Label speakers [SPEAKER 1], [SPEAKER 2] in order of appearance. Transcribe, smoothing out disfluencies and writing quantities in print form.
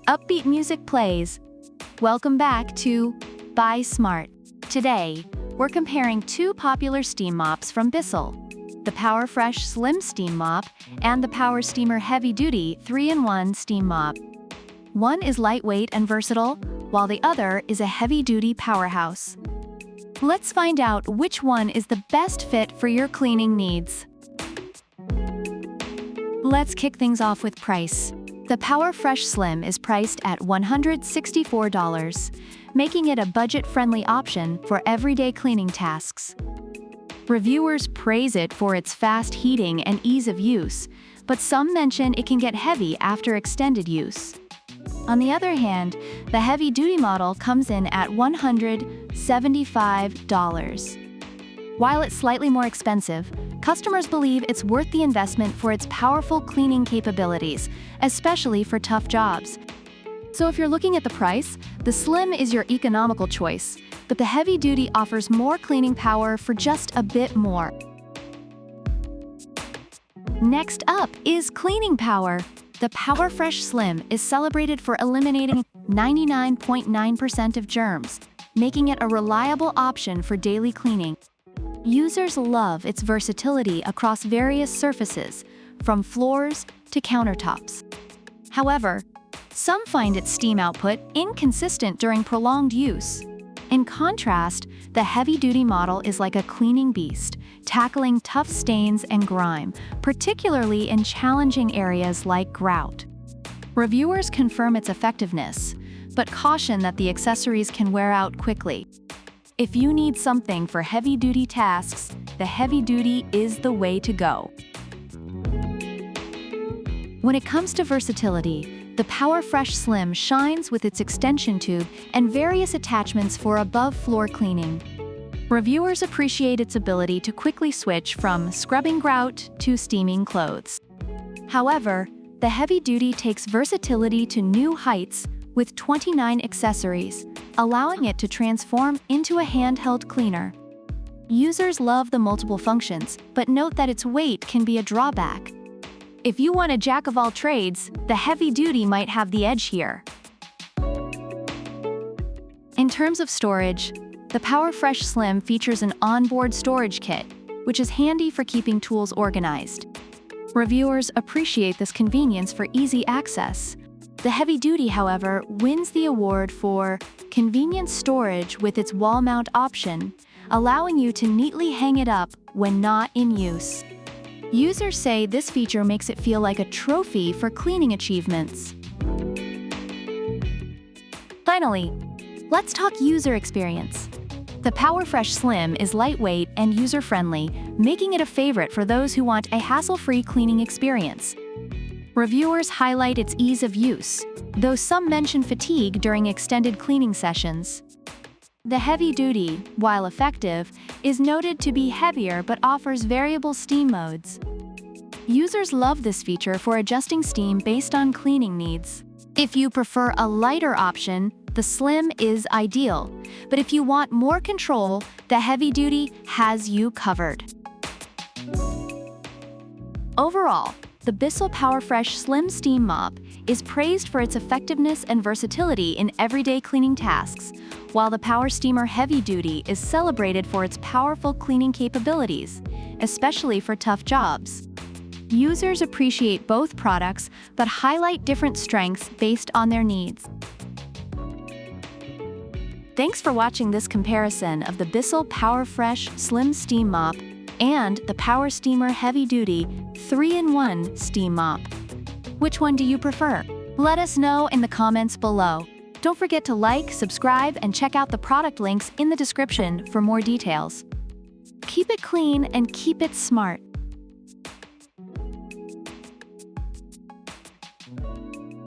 [SPEAKER 1] Upbeat music plays. Welcome back to Buy Smart. Today, we're comparing two popular steam mops from Bissell, the Powerfresh Slim Steam Mop and the Power Steamer Heavy Duty 3-in-1 Steam Mop. One is lightweight and versatile, while the other is a heavy-duty powerhouse. Let's find out which one is the best fit for your cleaning needs. Let's kick things off with price. The Powerfresh Slim is priced at $164, making it a budget-friendly option for everyday cleaning tasks. Reviewers praise it for its fast heating and ease of use, but some mention it can get heavy after extended use. On the other hand, the heavy-duty model comes in at $175. While it's slightly more expensive, customers believe it's worth the investment for its powerful cleaning capabilities, especially for tough jobs. So if you're looking at the price, the Slim is your economical choice, but the Heavy Duty offers more cleaning power for just a bit more. Next up is cleaning power. The Powerfresh Slim is celebrated for eliminating 99.9% of germs, making it a reliable option for daily cleaning. Users love its versatility across various surfaces, from floors to countertops. However, some find its steam output inconsistent during prolonged use. In contrast, the heavy-duty model is like a cleaning beast, tackling tough stains and grime, particularly in challenging areas like grout. Reviewers confirm its effectiveness, but caution that the accessories can wear out quickly. If you need something for heavy-duty tasks, the Heavy Duty is the way to go. When it comes to versatility, the Powerfresh Slim shines with its extension tube and various attachments for above-floor cleaning. Reviewers appreciate its ability to quickly switch from scrubbing grout to steaming clothes. However, the Heavy Duty takes versatility to new heights with 29 accessories, allowing it to transform into a handheld cleaner. Users love the multiple functions, but note that its weight can be a drawback. If you want a jack of all trades, the Heavy Duty might have the edge here. In terms of storage, the Powerfresh Slim features an onboard storage kit, which is handy for keeping tools organized. Reviewers appreciate this convenience for easy access. The Heavy Duty, however, wins the award for convenient storage with its wall mount option, allowing you to neatly hang it up when not in use. Users say this feature makes it feel like a trophy for cleaning achievements. Finally, let's talk user experience. The Powerfresh Slim is lightweight and user-friendly, making it a favorite for those who want a hassle-free cleaning experience. Reviewers highlight its ease of use, though some mention fatigue during extended cleaning sessions. The Heavy Duty, while effective, is noted to be heavier but offers variable steam modes. Users love this feature for adjusting steam based on cleaning needs. If you prefer a lighter option, the Slim is ideal, but if you want more control, the Heavy Duty has you covered. Overall, the BISSELL Powerfresh Slim Steam Mop is praised for its effectiveness and versatility in everyday cleaning tasks, while the Power Steamer Heavy Duty is celebrated for its powerful cleaning capabilities, especially for tough jobs. Users appreciate both products but highlight different strengths based on their needs. Thanks for watching this comparison of the BISSELL Powerfresh Slim Steam Mop and the Power Steamer Heavy Duty 3-in-1 Steam Mop. Which one do you prefer? Let us know in the comments below. Don't forget to like, subscribe, and check out the product links in the description for more details. Keep it clean and keep it smart.